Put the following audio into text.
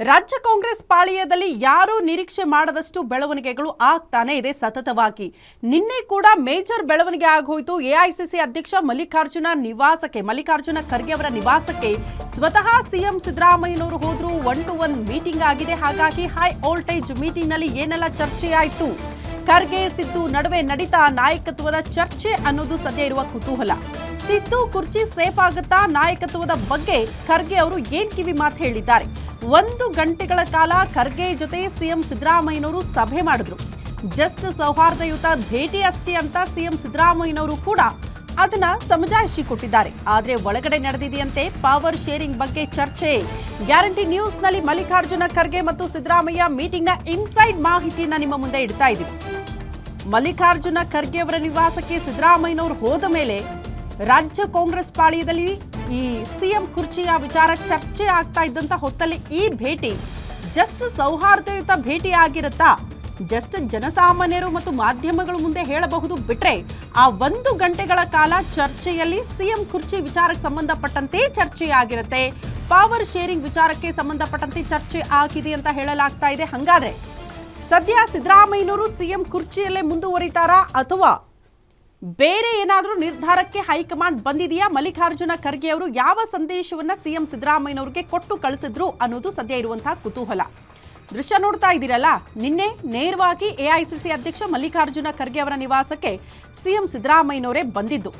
ರಾಜ್ಯ ಕಾಂಗ್ರೆಸ್ ಪಾಳೆಯದಲ್ಲಿ ಯಾರೂ ನಿರೀಕ್ಷೆ ಮಾಡದಷ್ಟು ಬೆಳವಣಿಗೆಗಳು ಆಗ್ತಾನೆ ಇದೆ ಸತತವಾಗಿ. ನಿನ್ನೆ ಕೂಡ ಮೇಜರ್ ಬೆಳವಣಿಗೆ ಆಗೋಯ್ತು. ಎಐಸಿಸಿ ಅಧ್ಯಕ್ಷ ಮಲ್ಲಿಕಾರ್ಜುನ ಖರ್ಗೆ ಅವರ ನಿವಾಸಕ್ಕೆ ಸ್ವತಃ ಸಿಎಂ ಸಿದ್ದರಾಮಯ್ಯನವರು ಹೋದ್ರು. 1-to-1 ಮೀಟಿಂಗ್ ಆಗಿದೆ. ಹಾಗಾಗಿ ಹೈ ವೋಲ್ಟೇಜ್ ಮೀಟಿಂಗ್ ನಲ್ಲಿ ಏನೆಲ್ಲ ಚರ್ಚೆ ಆಯಿತು, ಖರ್ಗೆ ಸಿದ್ದು ನಡುವೆ ನಡೀತಾ ನಾಯಕತ್ವದ ಚರ್ಚೆ ಅನ್ನೋದು ಸದ್ಯ ಇರುವ ಕುತೂಹಲ. ಸಿದ್ದು ಕುರ್ಚಿ ಸೇಫ್ ಆಗುತ್ತಾ, ನಾಯಕತ್ವದ ಬಗ್ಗೆ ಖರ್ಗೆ ಅವರು ಏನ್ ಕಿವಿ ಮಾತು ಹೇಳಿದ್ದಾರೆ. 1 ಗಂಟೆಗಳ ಕಾಲ ಖರ್ಗೆ ಜೊತೆ ಸಿಎಂ ಸಿದ್ದರಾಮಯ್ಯನವರು ಸಭೆ ಮಾಡಿದ್ರು. ಜಸ್ಟ್ ಸೌಹಾರ್ದಯುತ ಭೇಟಿ ಅಷ್ಟೇ ಅಂತ ಸಿಎಂ ಸಿದ್ದರಾಮಯ್ಯನವರು ಕೂಡ ಅದನ್ನ ಸಮಜಾಯಿಷಿ ಕೊಟ್ಟಿದ್ದಾರೆ. ಆದ್ರೆ ಒಳಗಡೆ ನಡೆದಿದೆಯಂತೆ ಪವರ್ ಶೇರಿಂಗ್ ಬಗ್ಗೆ ಚರ್ಚೆ. ಗ್ಯಾರಂಟಿ ನ್ಯೂಸ್ ನಲ್ಲಿ ಮಲ್ಲಿಕಾರ್ಜುನ ಖರ್ಗೆ ಮತ್ತು ಸಿದ್ದರಾಮಯ್ಯ ಮೀಟಿಂಗ್ ನ ಇನ್ಸೈಡ್ ಮಾಹಿತಿಯನ್ನ ನಿಮ್ಮ ಮುಂದೆ ಇಡ್ತಾ ಇದ್ದೀವಿ. ಮಲ್ಲಿಕಾರ್ಜುನ ಖರ್ಗೆ ಅವರ ನಿವಾಸಕ್ಕೆ ಸಿದ್ದರಾಮಯ್ಯನವರು ಹೋದ ಮೇಲೆ ರಾಜ್ಯ ಕಾಂಗ್ರೆಸ್ ಪಾಳೆಯದಲ್ಲಿ ಈ ಸಿಎಂ ಕುರ್ಚಿಯ ವಿಚಾರ ಚರ್ಚೆ ಆಗ್ತಾ ಇದ್ದಂತ ಹೊತ್ತಲ್ಲಿ ಈ ಭೇಟಿ ಜಸ್ಟ್ ಸೌಹಾರ್ದಯುತ ಭೇಟಿ ಆಗಿರುತ್ತಾ, ಜಸ್ಟ್ ಜನಸಾಮಾನ್ಯರು ಮತ್ತು ಮಾಧ್ಯಮಗಳ ಮುಂದೆ ಹೇಳಬಹುದು ಬಿಟ್ರೆ ಆ 1 ಗಂಟೆಗಳ ಕಾಲ ಚರ್ಚೆಯಲ್ಲಿ ಸಿಎಂ ಕುರ್ಚಿ ವಿಚಾರಕ್ಕೆ ಸಂಬಂಧಪಟ್ಟಂತೆ ಚರ್ಚೆ ಆಗಿರುತ್ತೆ. ಪವರ್ ಶೇರಿಂಗ್ ವಿಚಾರಕ್ಕೆ ಸಂಬಂಧಪಟ್ಟಂತೆ ಚರ್ಚೆ ಆಗಿದೆ ಅಂತ ಹೇಳಲಾಗ್ತಾ ಇದೆ. ಹಂಗಾದ್ರೆ ಸದ್ಯ ಸಿದ್ದರಾಮಯ್ಯನವರು ಸಿಎಂ ಕುರ್ಚಿಯಲ್ಲೇ ಮುಂದುವರಿತಾರಾ ಅಥವಾ ಬೇರೆ ಏನಾದರೂ ನಿರ್ಧಾರಕ್ಕೆ ಹೈಕಮಾಂಡ್ ಬಂದಿದೆಯಾ? ಮಲ್ಲಿಕಾರ್ಜುನ ಖರ್ಗೆ ಅವರು ಯಾವ ಸಂದೇಶವನ್ನ ಸಿಎಂ ಸಿದ್ದರಾಮಯ್ಯನವರಿಗೆ ಕೊಟ್ಟು ಕಳಿಸಿದ್ರು ಅನ್ನೋದು ಸದ್ಯ ಇರುವಂತಹ ಕುತೂಹಲ. ದೃಶ್ಯ ನೋಡ್ತಾ ಇದ್ದೀರಲ್ಲ, ನಿನ್ನೆ ನೇರವಾಗಿ ಎಐಸಿಸಿ ಅಧ್ಯಕ್ಷ ಮಲ್ಲಿಕಾರ್ಜುನ ಖರ್ಗೆ ಅವರ ನಿವಾಸಕ್ಕೆ ಸಿಎಂ ಸಿದ್ದರಾಮಯ್ಯನವರೇ ಬಂದಿದ್ದು.